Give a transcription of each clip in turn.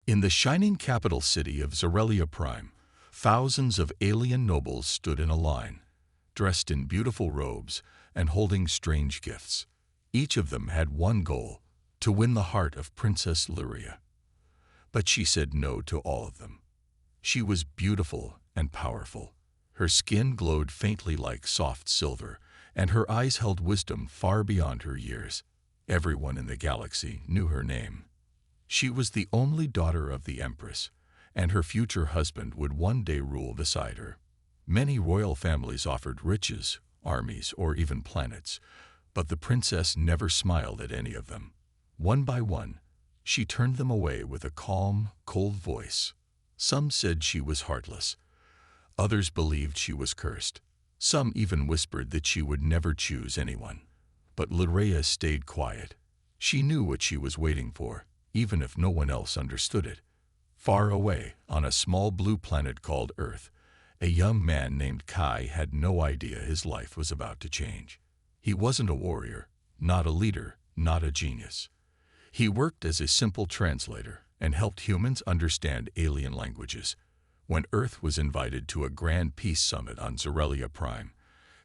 In the shining capital city of Zorelia Prime, thousands of alien nobles stood in a line, dressed in beautiful robes and holding strange gifts. Each of them had one goal: to win the heart of Princess Lyria. But she said no to all of them. She was beautiful and powerful. Her skin glowed faintly like soft silver, and her eyes held wisdom far beyond her years. Everyone in the galaxy knew her name. She was the only daughter of the Empress, and her future husband would one day rule beside her. Many royal families offered riches, armies, or even planets, but the princess never smiled at any of them. One by one, she turned them away with a calm, cold voice. Some said she was heartless. Others believed she was cursed. Some even whispered that she would never choose anyone. But Lyria stayed quiet. She knew what she was waiting for, even if no one else understood it. Far away, on a small blue planet called Earth, a young man named Kai had no idea his life was about to change. He wasn't a warrior, not a leader, not a genius. He worked as a simple translator and helped humans understand alien languages. When Earth was invited to a grand peace summit on Zorelia Prime,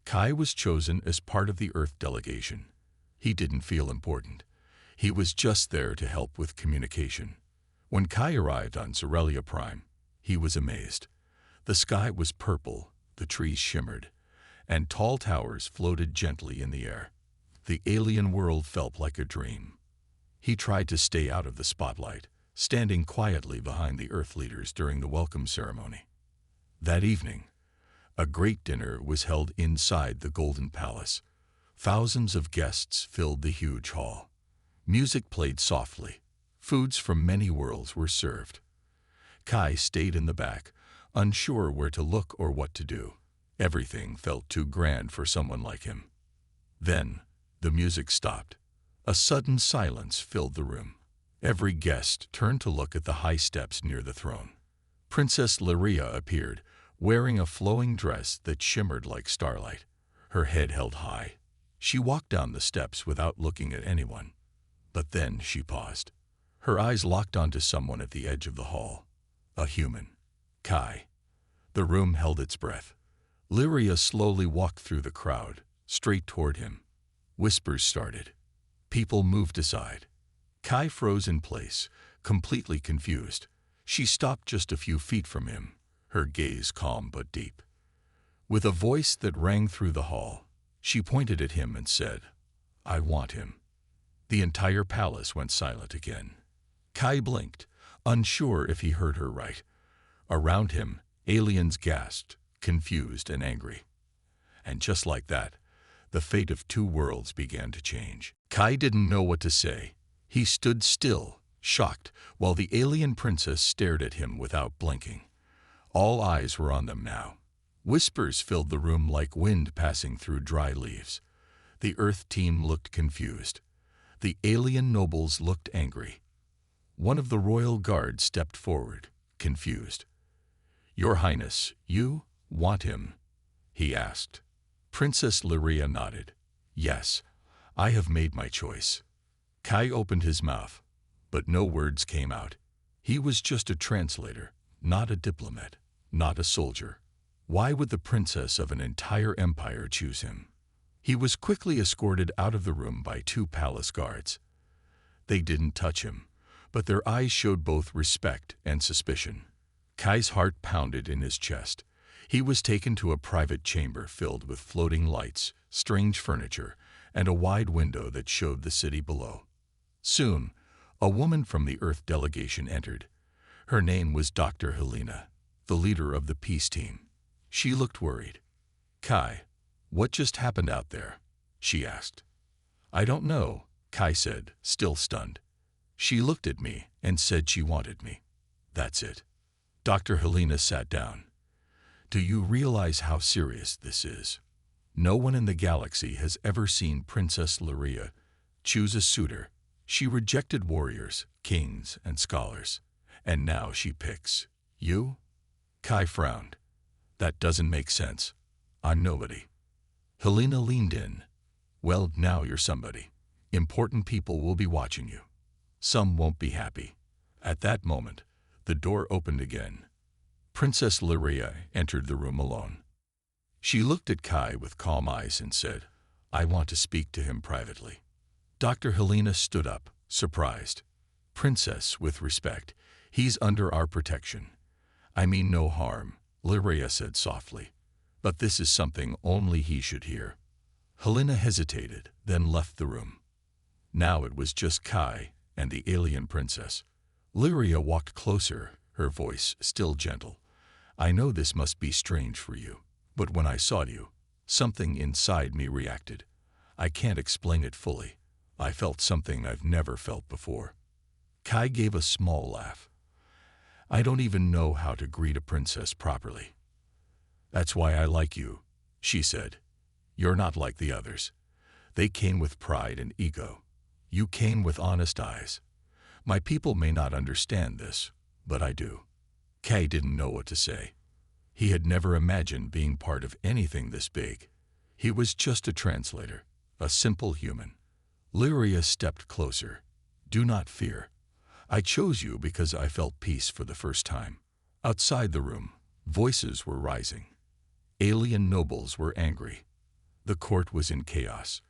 Kai was chosen as part of the Earth delegation. He didn't feel important. He was just there to help with communication. When Kai arrived on Zorelia Prime, he was amazed. The sky was purple, the trees shimmered, and tall towers floated gently in the air. The alien world felt like a dream. He tried to stay out of the spotlight, standing quietly behind the Earth leaders during the welcome ceremony. That evening, a great dinner was held inside the Golden Palace. Thousands of guests filled the huge hall. Music played softly. Foods from many worlds were served. Kai stayed in the back, unsure where to look or what to do. Everything felt too grand for someone like him. Then, the music stopped. A sudden silence filled the room. Every guest turned to look at the high steps near the throne. Princess Lyria appeared, wearing a flowing dress that shimmered like starlight, her head held high. She walked down the steps without looking at anyone. But then she paused. Her eyes locked onto someone at the edge of the hall. A human. Kai. The room held its breath. Lyria slowly walked through the crowd, straight toward him. Whispers started. People moved aside. Kai froze in place, completely confused. She stopped just a few feet from him, her gaze calm but deep. With a voice that rang through the hall, she pointed at him and said, "I want him." The entire palace went silent again. Kai blinked, unsure if he heard her right. Around him, aliens gasped, confused and angry. And just like that, the fate of two worlds began to change. Kai didn't know what to say. He stood still, shocked, while the alien princess stared at him without blinking. All eyes were on them now. Whispers filled the room like wind passing through dry leaves. The Earth team looked confused. The alien nobles looked angry. One of the royal guard stepped forward, confused. "Your Highness, you want him?" he asked. Princess Lyria nodded. "Yes, I have made my choice." Kai opened his mouth, but no words came out. He was just a translator, not a diplomat, not a soldier. Why would the princess of an entire empire choose him? He was quickly escorted out of the room by two palace guards. They didn't touch him, but their eyes showed both respect and suspicion. Kai's heart pounded in his chest. He was taken to a private chamber filled with floating lights, strange furniture, and a wide window that showed the city below. Soon, a woman from the Earth delegation entered. Her name was Dr. Helena, the leader of the peace team. She looked worried. "Kai, what just happened out there?" she asked. "I don't know," Kai said, still stunned. "She looked at me and said she wanted me. That's it." Dr. Helena sat down. "Do you realize how serious this is? No one in the galaxy has ever seen Princess Lyria choose a suitor. She rejected warriors, kings, and scholars. And now she picks you?" Kai frowned. "That doesn't make sense. I'm nobody." Helena leaned in. "Well, now you're somebody. Important people will be watching you. Some won't be happy." At that moment, The door opened again. Princess Lyria entered the room alone. She looked at Kai with calm eyes and said, "I want to speak to him privately." Dr. Helena stood up, surprised. "Princess, with respect, he's under our protection." "I mean no harm," Lyria said softly. "But this is something only he should hear." Helena hesitated, then left the room. Now it was just Kai and the alien princess. Lyria walked closer, her voice still gentle. "I know this must be strange for you, but when I saw you, something inside me reacted. I can't explain it fully. I felt something I've never felt before." Kai gave a small laugh. "I don't even know how to greet a princess properly." "That's why I like you," she said. "You're not like the others. They came with pride and ego. You came with honest eyes. My people may not understand this, but I do." Kai didn't know what to say. He had never imagined being part of anything this big. He was just a translator, a simple human. Lyria stepped closer. "Do not fear. I chose you because I felt peace for the first time." Outside the room, voices were rising. Alien nobles were angry. The court was in chaos.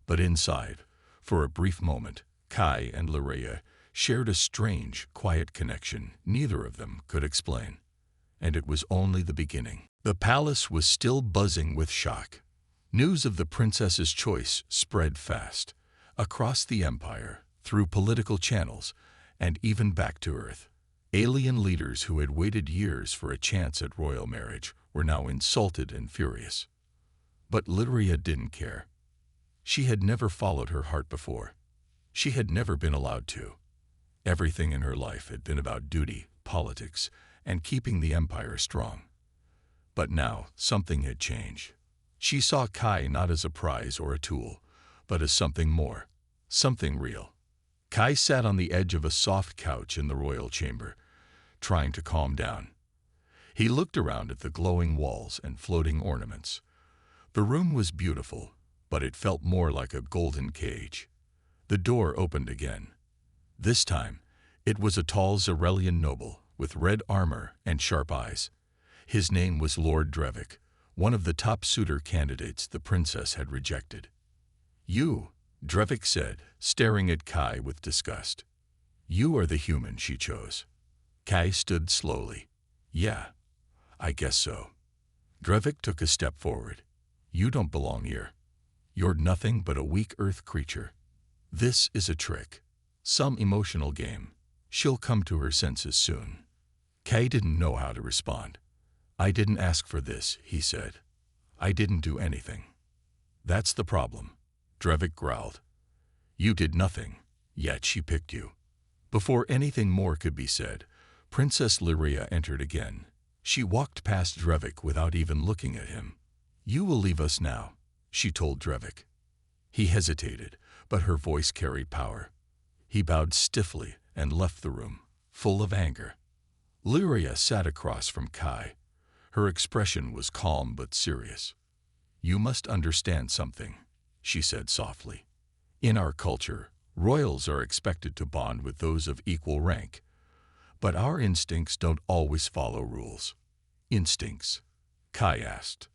But inside, for a brief moment, Kai and Lyria shared a strange, quiet connection neither of them could explain. And it was only the beginning. The palace was still buzzing with shock. News of the princess's choice spread fast, across the empire, through political channels, and even back to Earth. Alien leaders who had waited years for a chance at royal marriage were now insulted and furious. But Lyria didn't care. She had never followed her heart before. She had never been allowed to. Everything in her life had been about duty, politics, and keeping the empire strong. But now something had changed. She saw Kai not as a prize or a tool, but as something more, something real. Kai sat on the edge of a soft couch in the royal chamber, trying to calm down. He looked around at the glowing walls and floating ornaments. The room was beautiful, but it felt more like a golden cage. The door opened again. This time, it was a tall Zarelian noble with red armor and sharp eyes. His name was Lord Drevik, one of the top suitor candidates the princess had rejected. "You," Drevik said, staring at Kai with disgust. "You are the human she chose." Kai stood slowly. "Yeah, I guess so." Drevik took a step forward. "You don't belong here. You're nothing but a weak earth creature. This is a trick. Some emotional game. She'll come to her senses soon." Kai didn't know how to respond. "I didn't ask for this," he said. "I didn't do anything." "That's the problem," Drevik growled. "You did nothing, yet she picked you." Before anything more could be said, Princess Lyria entered again. She walked past Drevik without even looking at him. "You will leave us now," she told Drevik. He hesitated, but her voice carried power. He bowed stiffly and left the room, full of anger. Lyria sat across from Kai. Her expression was calm but serious. "You must understand something," she said softly. "In our culture, royals are expected to bond with those of equal rank. But our instincts don't always follow rules." "Instincts?" Kai asked.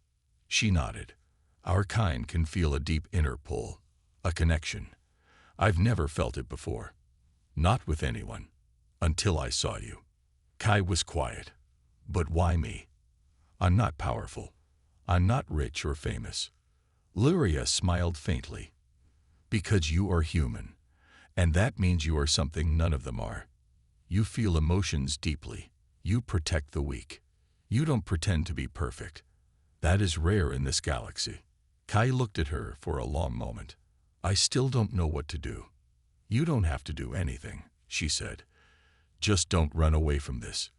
She nodded. "Our kind can feel a deep inner pull, a connection. I've never felt it before. Not with anyone. Until I saw you." Kai was quiet. "But why me? I'm not powerful. I'm not rich or famous." Lyria smiled faintly. "Because you are human, and that means you are something none of them are. You feel emotions deeply. You protect the weak. You don't pretend to be perfect. That is rare in this galaxy." Kai looked at her for a long moment. "I still don't know what to do." "You don't have to do anything," she said. "Just don't run away from this.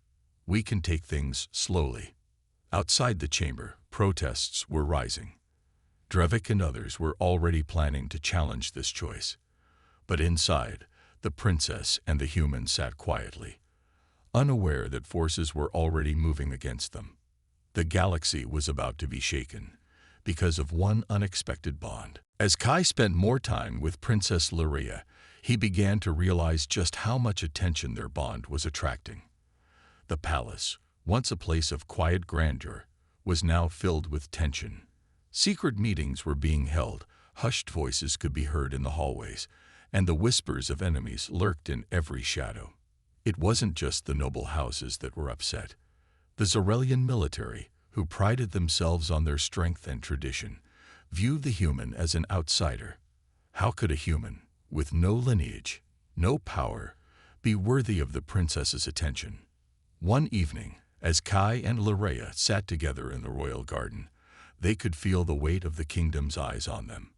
We can take things slowly." Outside the chamber, protests were rising. Drevik and others were already planning to challenge this choice. But inside, the princess and the human sat quietly, unaware that forces were already moving against them. The galaxy was about to be shaken because of one unexpected bond. As Kai spent more time with Princess Lyria, he began to realize just how much attention their bond was attracting. The palace, once a place of quiet grandeur, was now filled with tension. Secret meetings were being held, hushed voices could be heard in the hallways, and the whispers of enemies lurked in every shadow. It wasn't just the noble houses that were upset. The Zarelian military, who prided themselves on their strength and tradition, viewed the human as an outsider. How could a human, with no lineage, no power, be worthy of the princess's attention? One evening, as Kai and Lirea sat together in the royal garden, they could feel the weight of the kingdom's eyes on them.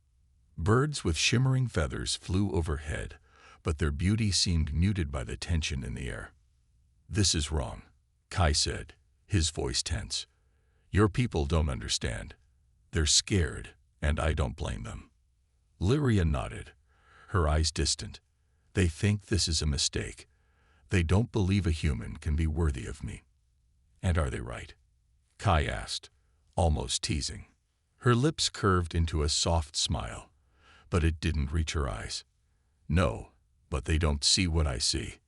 Birds with shimmering feathers flew overhead, but their beauty seemed muted by the tension in the air. "This is wrong," Kai said, his voice tense. "Your people don't understand. They're scared, and I don't blame them." Lirea nodded, her eyes distant. "They think this is a mistake. They don't believe a human can be worthy of me." "And are they right?" Kai asked, almost teasing. Her lips curved into a soft smile, but it didn't reach her eyes. "No, but they don't see what I see."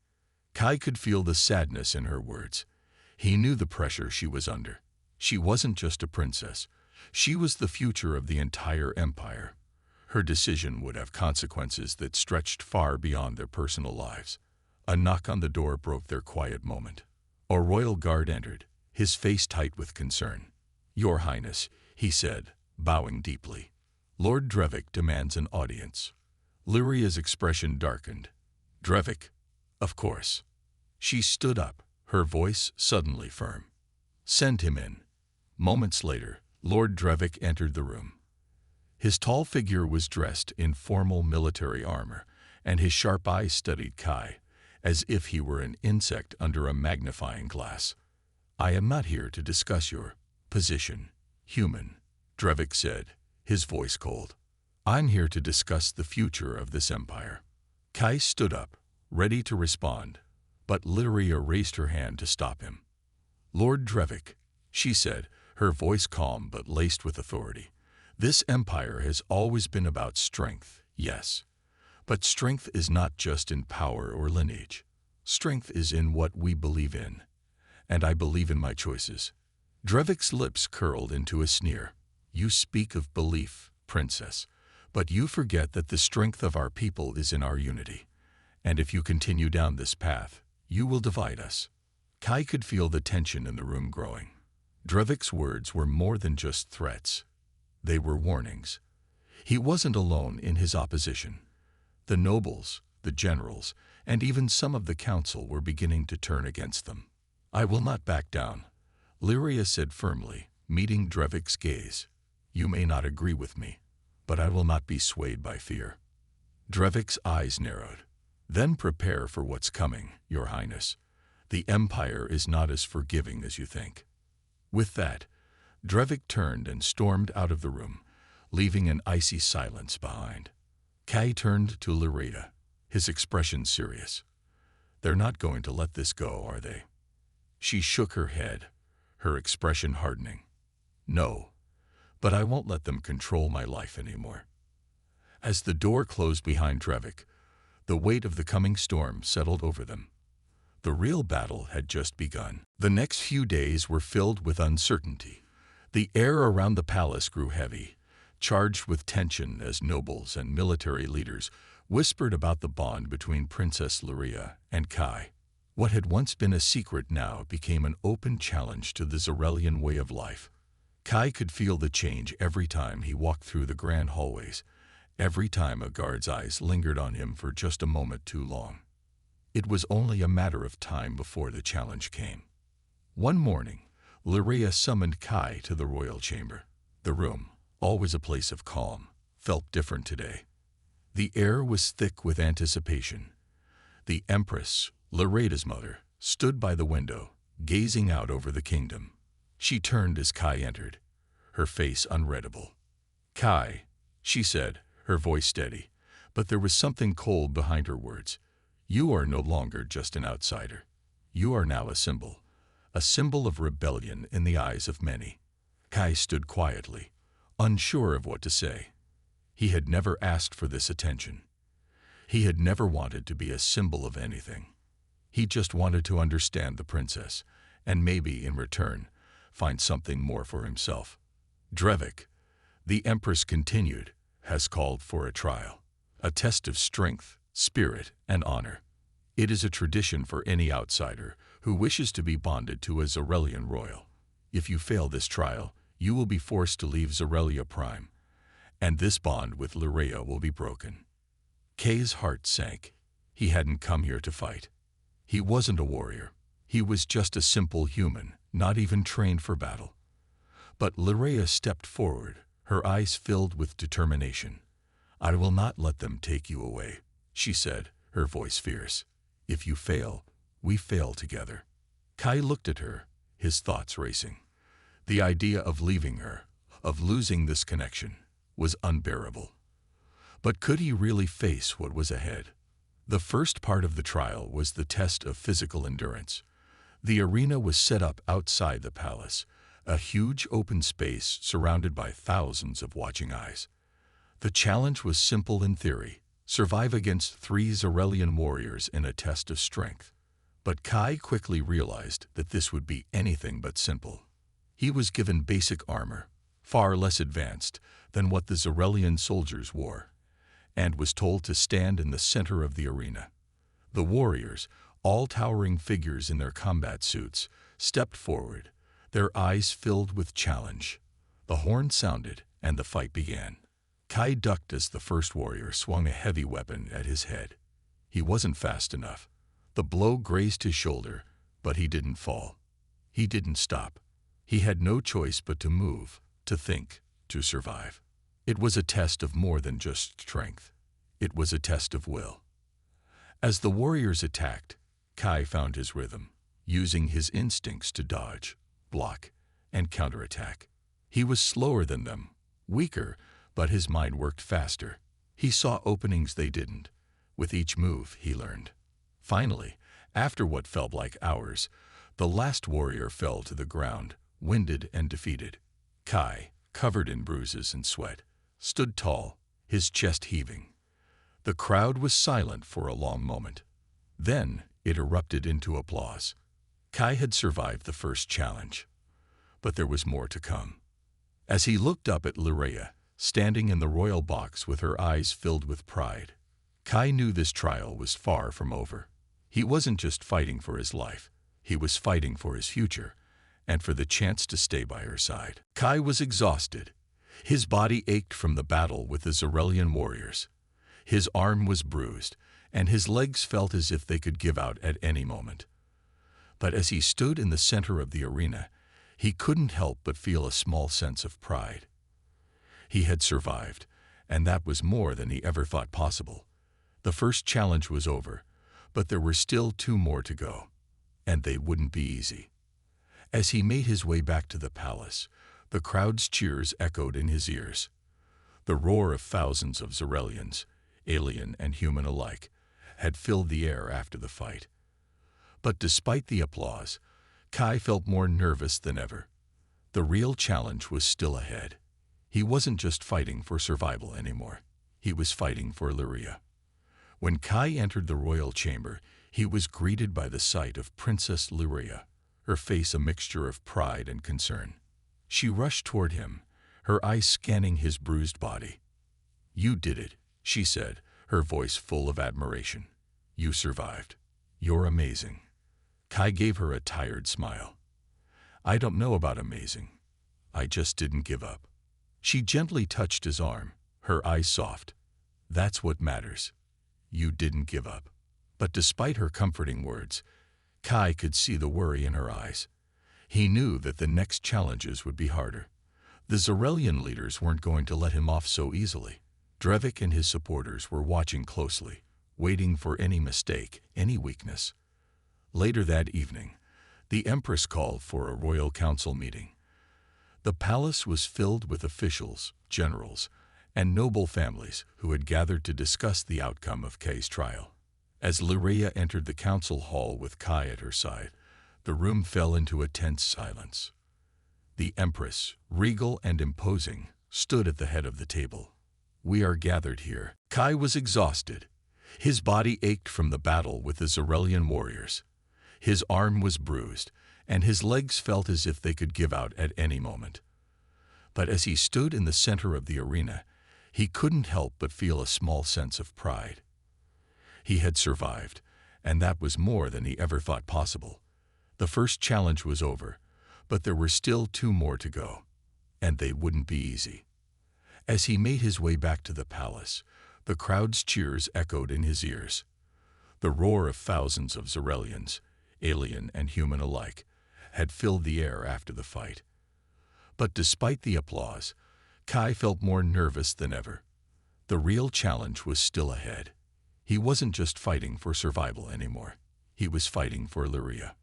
Kai could feel the sadness in her words. He knew the pressure she was under. She wasn't just a princess. She was the future of the entire empire. Her decision would have consequences that stretched far beyond their personal lives. A knock on the door broke their quiet moment. A royal guard entered, his face tight with concern. "Your Highness," he said, bowing deeply. "Lord Drevik demands an audience." Lirea's expression darkened. "Drevik? Of course." She stood up, her voice suddenly firm. "Send him in." Moments later, Lord Drevik entered the room. His tall figure was dressed in formal military armor, and his sharp eyes studied Kai, as if he were an insect under a magnifying glass. "I am not here to discuss your position, human," Drevik said, his voice cold. "I'm here to discuss the future of this empire." Kai stood up, ready to respond, but Lirea raised her hand to stop him. "Lord Drevik," she said, her voice calm but laced with authority. "This empire has always been about strength, yes. But strength is not just in power or lineage. Strength is in what we believe in. And I believe in my choices." Drevik's lips curled into a sneer. "You speak of belief, princess, but you forget that the strength of our people is in our unity. And if you continue down this path, you will divide us." Kai could feel the tension in the room growing. Drevik's words were more than just threats. They were warnings. He wasn't alone in his opposition. The nobles, the generals, and even some of the council were beginning to turn against them. "I will not back down," Lirea said firmly, meeting Drevik's gaze. "You may not agree with me, but I will not be swayed by fear." Drevik's eyes narrowed. "Then prepare for what's coming, Your Highness. The empire is not as forgiving as you think." With that, Drevik turned and stormed out of the room, leaving an icy silence behind. Kai turned to Lirea, his expression serious. "They're not going to let this go, are they?" She shook her head, her expression hardening. "No, but I won't let them control my life anymore." As the door closed behind Drevik, the weight of the coming storm settled over them. The real battle had just begun. The next few days were filled with uncertainty. The air around the palace grew heavy, charged with tension as nobles and military leaders whispered about the bond between Princess Lirea and Kai. What had once been a secret now became an open challenge to the Zarelian way of life. Kai could feel the change every time he walked through the grand hallways, every time a guard's eyes lingered on him for just a moment too long. It was only a matter of time before the challenge came. One morning, Lirea summoned Kai to the royal chamber. The room, always a place of calm, felt different today. The air was thick with anticipation. The Empress, Lirea's mother, stood by the window, gazing out over the kingdom. She turned as Kai entered, her face unreadable. "Kai," she said, her voice steady, but there was something cold behind her words. "You are no longer just an outsider. You are now a symbol of rebellion in the eyes of many." Kai stood quietly, unsure of what to say. He had never asked for this attention. He had never wanted to be a symbol of anything. He just wanted to understand the princess, and maybe, in return, find something more for himself. Drevik, the Empress continued, has called for a trial, a test of strength, spirit, and honor. It is a tradition for any outsider who wishes to be bonded to a Zarelian royal. If you fail this trial, you will be forced to leave Zorelia Prime, and this bond with Lyrea will be broken. Kay's heart sank. He hadn't come here to fight. He wasn't a warrior. He was just a simple human, not even trained for battle. But Lyrea stepped forward, her eyes filled with determination. "I will not let them take you away," she said, her voice fierce. "If you fail, we fail together." Kai looked at her, his thoughts racing. The idea of leaving her, of losing this connection, was unbearable. But could he really face what was ahead? The first part of the trial was the test of physical endurance. The arena was set up outside the palace, a huge open space surrounded by thousands of watching eyes. The challenge was simple in theory: survive against 3 Zarelian warriors in a test of strength. But Kai quickly realized that this would be anything but simple. He was given basic armor, far less advanced than what the Zarelian soldiers wore, and was told to stand in the center of the arena. The warriors, all towering figures in their combat suits, stepped forward, their eyes filled with challenge. The horn sounded, and the fight began. Kai ducked as the first warrior swung a heavy weapon at his head. He wasn't fast enough. The blow grazed his shoulder, but he didn't fall. He didn't stop. He had no choice but to move, to think, to survive. It was a test of more than just strength. It was a test of will. As the warriors attacked, Kai found his rhythm, using his instincts to dodge, block, and counterattack. He was slower than them, weaker, but his mind worked faster. He saw openings they didn't. With each move, he learned. Finally, after what felt like hours, the last warrior fell to the ground, winded and defeated. Kai, covered in bruises and sweat, stood tall, his chest heaving. The crowd was silent for a long moment. Then it erupted into applause. Kai had survived the first challenge, but there was more to come. As he looked up at Lyrea, standing in the royal box with her eyes filled with pride, Kai knew this trial was far from over. He wasn't just fighting for his life, he was fighting for his future, and for the chance to stay by her side. Kai was exhausted. His body ached from the battle with the Zarelian warriors. His arm was bruised, and his legs felt as if they could give out at any moment. But as he stood in the center of the arena, he couldn't help but feel a small sense of pride. He had survived, and that was more than he ever thought possible. The first challenge was over, but there were still 2 more to go, and they wouldn't be easy. As he made his way back to the palace, the crowd's cheers echoed in his ears. The roar of thousands of Zarelians, alien and human alike, had filled the air after the fight. But despite the applause, Kai felt more nervous than ever. The real challenge was still ahead. He wasn't just fighting for survival anymore. He was fighting for Lyrea. When Kai entered the royal chamber, he was greeted by the sight of Princess Lyrea, her face a mixture of pride and concern. She rushed toward him, her eyes scanning his bruised body. "You did it," she said, her voice full of admiration. "You survived. You're amazing." Kai gave her a tired smile. "I don't know about amazing. I just didn't give up." She gently touched his arm, her eyes soft. "That's what matters. You didn't give up." But despite her comforting words, Kai could see the worry in her eyes. He knew that the next challenges would be harder. The Zarelian leaders weren't going to let him off so easily. Drevik and his supporters were watching closely, waiting for any mistake, any weakness. Later that evening, the Empress called for a royal council meeting. The palace was filled with officials, generals, and noble families who had gathered to discuss the outcome of Kay's trial. As Lyrea entered the council hall with Kai at her side, the room fell into a tense silence. The Empress, regal and imposing, stood at the head of the table. "We are gathered here." Kai was exhausted. His body ached from the battle with the Zarelian warriors. His arm was bruised, and his legs felt as if they could give out at any moment. But as he stood in the center of the arena, he couldn't help but feel a small sense of pride. He had survived, and that was more than he ever thought possible. The first challenge was over, but there were still 2 more to go, and they wouldn't be easy. As he made his way back to the palace, the crowd's cheers echoed in his ears. The roar of thousands of Zarelians, alien and human alike, had filled the air after the fight. But despite the applause, Kai felt more nervous than ever. The real challenge was still ahead. He wasn't just fighting for survival anymore. He was fighting for Lyria.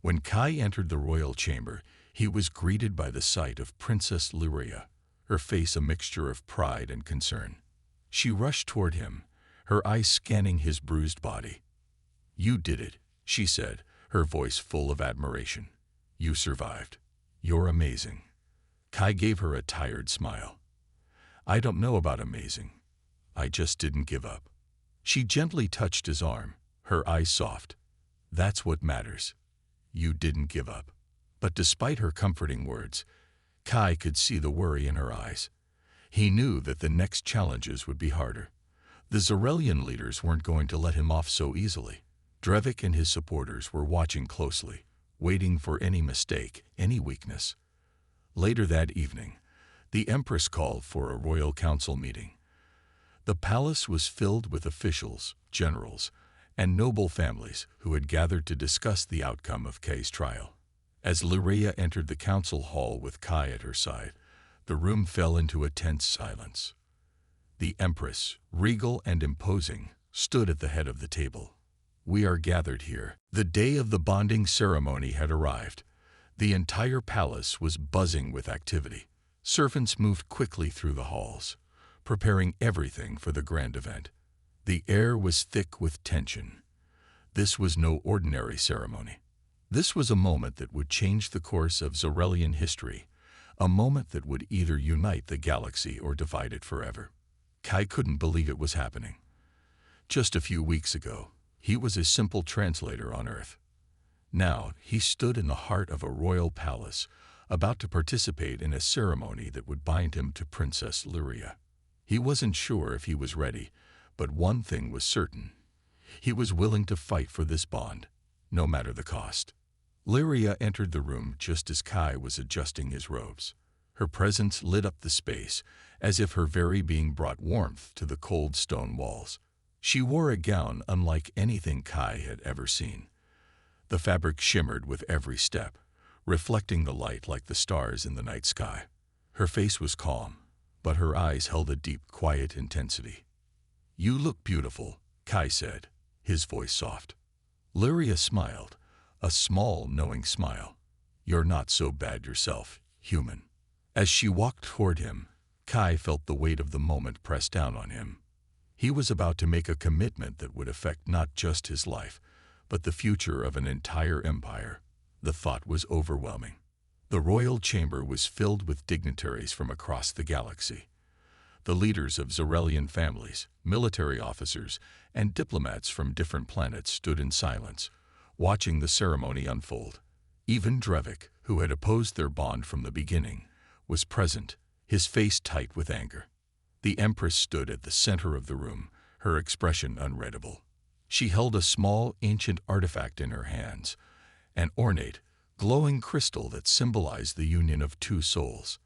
When Kai entered the royal chamber, he was greeted by the sight of Princess Lyria, her face a mixture of pride and concern. She rushed toward him, her eyes scanning his bruised body. "You did it," she said, her voice full of admiration. "You survived. You're amazing." Kai gave her a tired smile. "I don't know about amazing. I just didn't give up." She gently touched his arm, her eyes soft. "That's what matters. You didn't give up." But despite her comforting words, Kai could see the worry in her eyes. He knew that the next challenges would be harder. The Zarelian leaders weren't going to let him off so easily. Drevik and his supporters were watching closely, waiting for any mistake, any weakness. Later that evening, the Empress called for a royal council meeting. The palace was filled with officials, generals, and noble families who had gathered to discuss the outcome of Kai's trial. As Lyria entered the council hall with Kai at her side, the room fell into a tense silence. The Empress, regal and imposing, stood at the head of the table. "We are gathered here." The day of the bonding ceremony had arrived. The entire palace was buzzing with activity. Servants moved quickly through the halls, preparing everything for the grand event. The air was thick with tension. This was no ordinary ceremony. This was a moment that would change the course of Zarelian history, a moment that would either unite the galaxy or divide it forever. Kai couldn't believe it was happening. Just a few weeks ago, he was a simple translator on Earth. Now, he stood in the heart of a royal palace, about to participate in a ceremony that would bind him to Princess Lyria. He wasn't sure if he was ready, but one thing was certain. He was willing to fight for this bond, no matter the cost. Lyria entered the room just as Kai was adjusting his robes. Her presence lit up the space, as if her very being brought warmth to the cold stone walls. She wore a gown unlike anything Kai had ever seen. The fabric shimmered with every step, reflecting the light like the stars in the night sky. Her face was calm, but her eyes held a deep, quiet intensity. "You look beautiful," Kai said, his voice soft. Lyria smiled, a small, knowing smile. "You're not so bad yourself, human." As she walked toward him, Kai felt the weight of the moment press down on him. He was about to make a commitment that would affect not just his life, but the future of an entire empire. The thought was overwhelming. The royal chamber was filled with dignitaries from across the galaxy. The leaders of Zarelian families, military officers, and diplomats from different planets stood in silence, watching the ceremony unfold. Even Drevik, who had opposed their bond from the beginning, was present, his face tight with anger. The Empress stood at the center of the room, her expression unreadable. She held a small, ancient artifact in her hands, an ornate, glowing crystal that symbolized the union of 2 souls.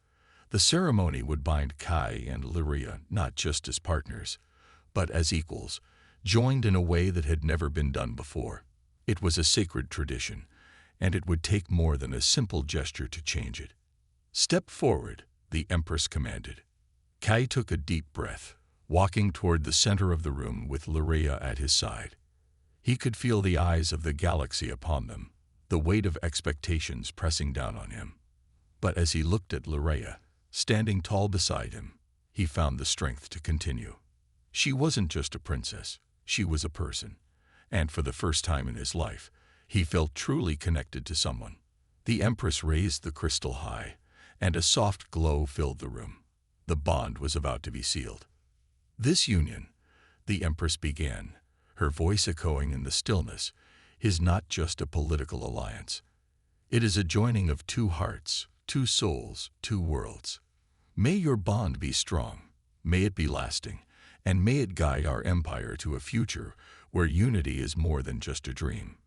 The ceremony would bind Kai and Lyria not just as partners, but as equals, joined in a way that had never been done before. It was a sacred tradition, and it would take more than a simple gesture to change it. "Step forward," the Empress commanded. Kai took a deep breath, walking toward the center of the room with Lyria at his side. He could feel the eyes of the galaxy upon them, the weight of expectations pressing down on him. But as he looked at Lyria, standing tall beside him, he found the strength to continue. She wasn't just a princess, she was a person, and for the first time in his life, he felt truly connected to someone. The Empress raised the crystal high, and a soft glow filled the room. The bond was about to be sealed. This union, the Empress began, her voice echoing in the stillness, is not just a political alliance. It is a joining of two hearts, two souls, two worlds. May your bond be strong, may it be lasting, and may it guide our empire to a future where unity is more than just a dream.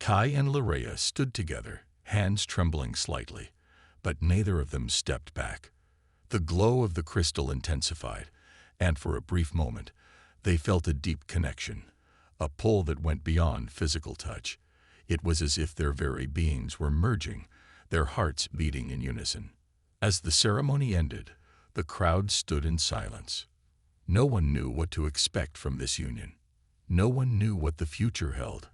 Kai and Larea stood together, hands trembling slightly, but neither of them stepped back. The glow of the crystal intensified, and for a brief moment, they felt a deep connection, a pull that went beyond physical touch. It was as if their very beings were merging, their hearts beating in unison. As the ceremony ended, the crowd stood in silence. No one knew what to expect from this union. No one knew what the future held.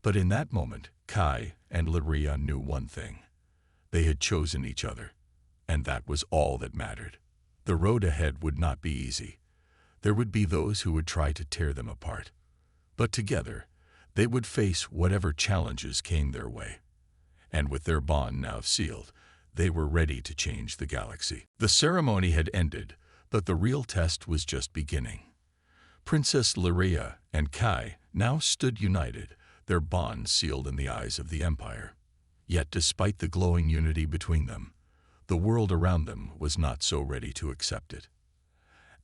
But in that moment, Kai and Larea knew one thing. They had chosen each other, and that was all that mattered. The road ahead would not be easy. There would be those who would try to tear them apart. But together, they would face whatever challenges came their way. And with their bond now sealed, they were ready to change the galaxy. The ceremony had ended, but the real test was just beginning. Princess Larea and Kai now stood united, their bond sealed in the eyes of the Empire. Yet despite the glowing unity between them, the world around them was not so ready to accept it.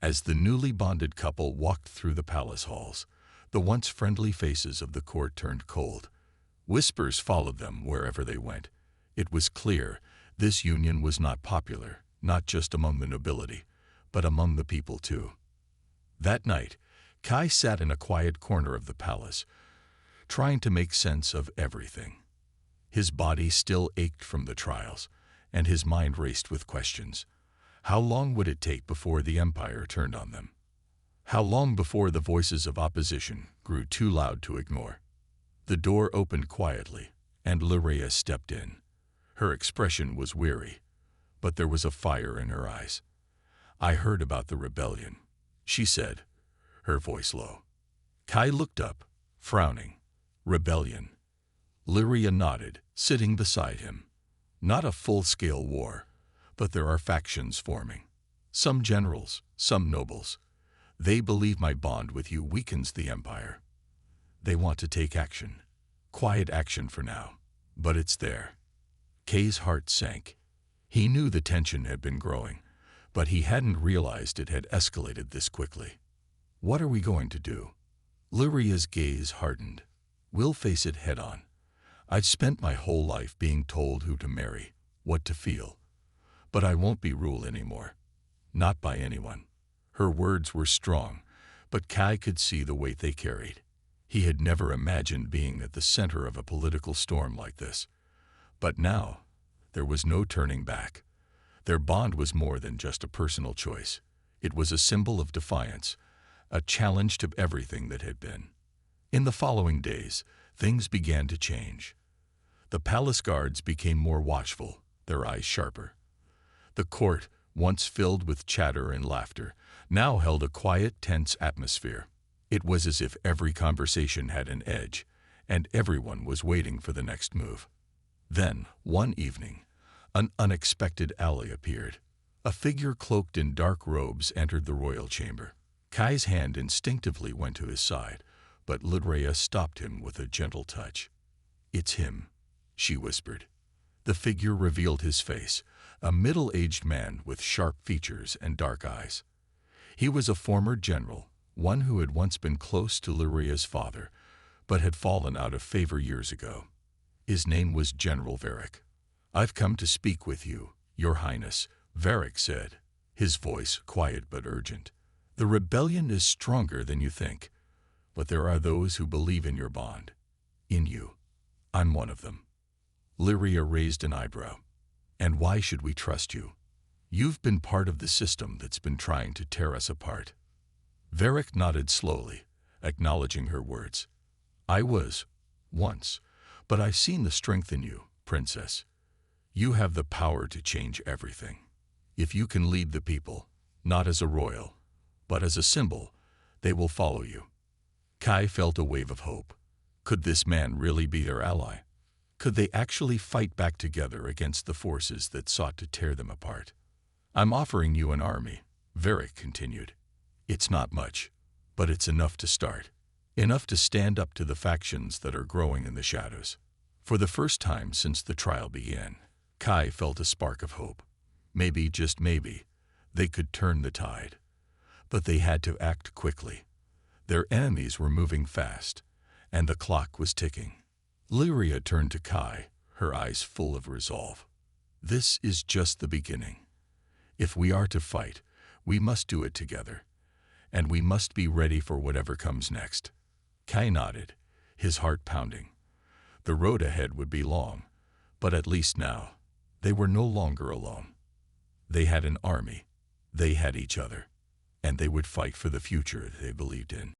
As the newly bonded couple walked through the palace halls, the once friendly faces of the court turned cold. Whispers followed them wherever they went. It was clear this union was not popular, not just among the nobility, but among the people too. That night, Kai sat in a quiet corner of the palace, trying to make sense of everything. His body still ached from the trials, and his mind raced with questions. How long would it take before the Empire turned on them? How long before the voices of opposition grew too loud to ignore? The door opened quietly, and Larea stepped in. Her expression was weary, but there was a fire in her eyes. "I heard about the rebellion," she said, her voice low. Kai looked up, frowning. "Rebellion." Larea nodded, sitting beside him. "Not a full-scale war, but there are factions forming. Some generals, some nobles. They believe my bond with you weakens the Empire. They want to take action. Quiet action for now, but it's there." Kai's heart sank. He knew the tension had been growing, but he hadn't realized it had escalated this quickly. "What are we going to do?" Larea's gaze hardened. "We'll face it head-on. I've spent my whole life being told who to marry, what to feel. But I won't be ruled anymore. Not by anyone." Her words were strong, but Kai could see the weight they carried. He had never imagined being at the center of a political storm like this. But now, there was no turning back. Their bond was more than just a personal choice. It was a symbol of defiance, a challenge to everything that had been. In the following days, things began to change. The palace guards became more watchful, their eyes sharper. The court, once filled with chatter and laughter, now held a quiet, tense atmosphere. It was as if every conversation had an edge, and everyone was waiting for the next move. Then, one evening, an unexpected ally appeared. A figure cloaked in dark robes entered the royal chamber. Kai's hand instinctively went to his side, but Larea stopped him with a gentle touch. "It's him," she whispered. The figure revealed his face, a middle-aged man with sharp features and dark eyes. He was a former general, one who had once been close to Larea's father, but had fallen out of favor years ago. His name was General Varric. "I've come to speak with you, Your Highness," Varric said, his voice quiet but urgent. "The rebellion is stronger than you think, but there are those who believe in your bond. In you. I'm one of them." Larea raised an eyebrow. "And why should we trust you? You've been part of the system that's been trying to tear us apart." Varric nodded slowly, acknowledging her words. "I was, once, but I've seen the strength in you, Princess. You have the power to change everything. If you can lead the people, not as a royal, but as a symbol, they will follow you." Kai felt a wave of hope. Could this man really be their ally? Could they actually fight back together against the forces that sought to tear them apart? "I'm offering you an army," Varric continued. "It's not much, But it's enough to start. Enough to stand up to the factions that are growing in the shadows. For the first time since the trial began, Kai felt a spark of hope. Maybe, just maybe, they could turn the tide. But they had to act quickly. Their enemies were moving fast, and the clock was ticking. Lyria turned to Kai, her eyes full of resolve. This is just the beginning. If we are to fight, we must do it together, and we must be ready for whatever comes next. Kai nodded, his heart pounding. The road ahead would be long, but at least now, they were no longer alone. They had an army, they had each other, and they would fight for the future they believed in.